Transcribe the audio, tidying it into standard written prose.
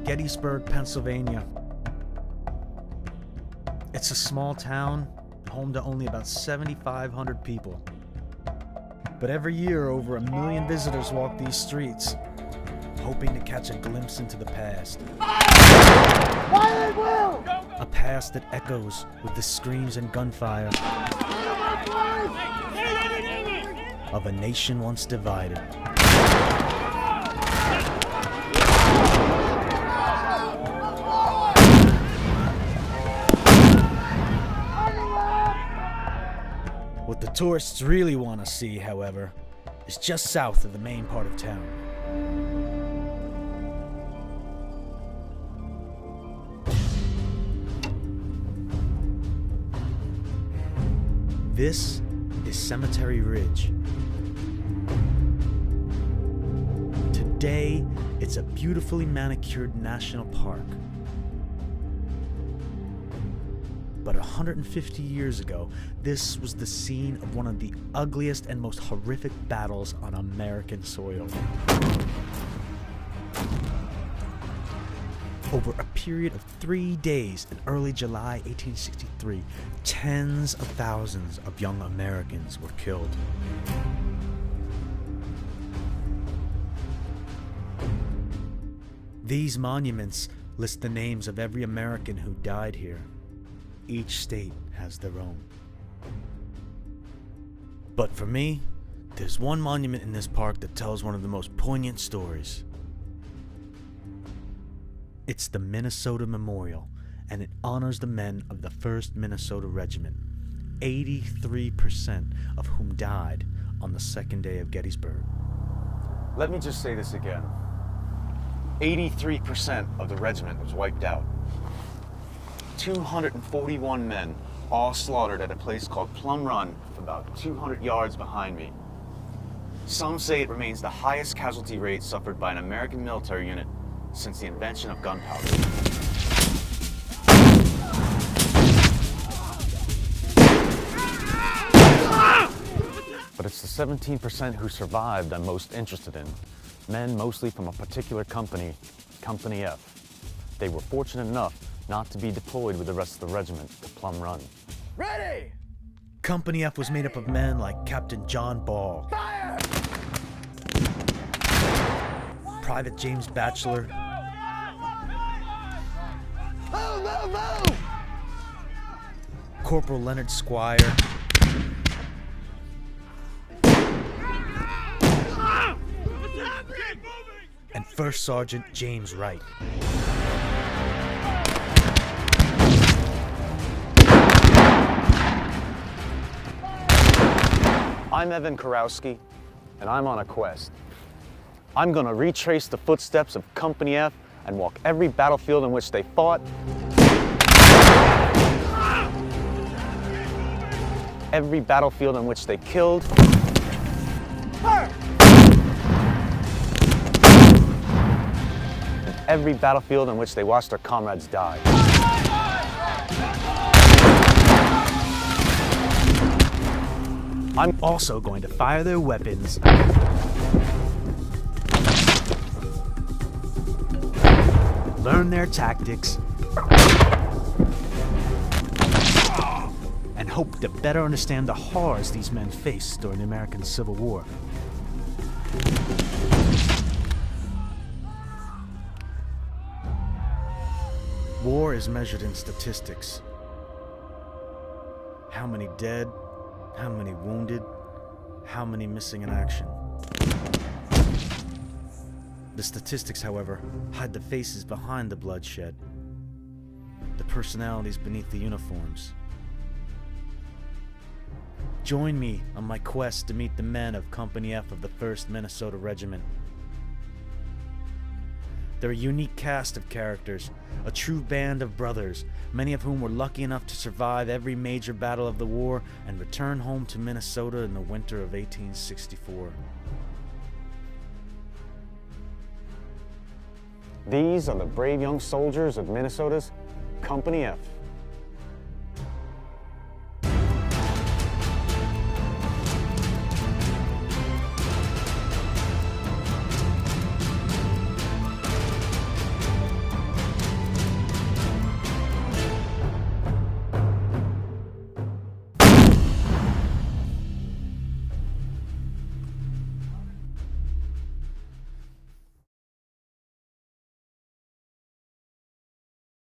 Gettysburg, Pennsylvania. It's a small town, home to only about 7,500 people. But every year, over 1 million visitors walk these streets, hoping to catch a glimpse into the past. A past that echoes with the screams and gunfire of a nation once divided. What the tourists really want to see, however, is just south of the main part of town. This is Cemetery Ridge. Today, it's a beautifully manicured national park. But 150 years ago, this was the scene of one of the ugliest and most horrific battles on American soil. Over a period of 3 days in early July 1863, tens of thousands of young Americans were killed. These monuments list the names of every American who died here. Each state has their own. But for me, there's one monument in this park that tells one of the most poignant stories. It's the Minnesota Memorial, and it honors the men of the 1st Minnesota Regiment, 83% of whom died on the second day of Gettysburg. Let me just say this again. 83% of the regiment was wiped out. 241 men, all slaughtered at a place called Plum Run, about 200 yards behind me. Some say it remains the highest casualty rate suffered by an American military unit since the invention of gunpowder. But it's the 17% who survived I'm most interested in. Men mostly from a particular company, Company F. They were fortunate enough not to be deployed with the rest of the regiment to Plum Run. Ready! Company F was made up of men like Captain John Ball, Fire! Private James Batchelor, Move! Corporal Leonard Squire, and First Sergeant James Wright. I'm Evan Kurowski, and I'm on a quest. I'm gonna retrace the footsteps of Company F and walk every battlefield in which they fought, every battlefield in which they killed, and every battlefield in which they watched their comrades die. I'm also going to fire their weapons, learn their tactics, and hope to better understand the horrors these men faced during the American Civil War. War is measured in statistics. How many dead? How many wounded? How many missing in action? The statistics, however, hide the faces behind the bloodshed, the personalities beneath the uniforms. Join me on my quest to meet the men of Company F of the 1st Minnesota Regiment. They're a unique cast of characters, a true band of brothers, many of whom were lucky enough to survive every major battle of the war and return home to Minnesota in the winter of 1864. These are the brave young soldiers of Minnesota's Company F.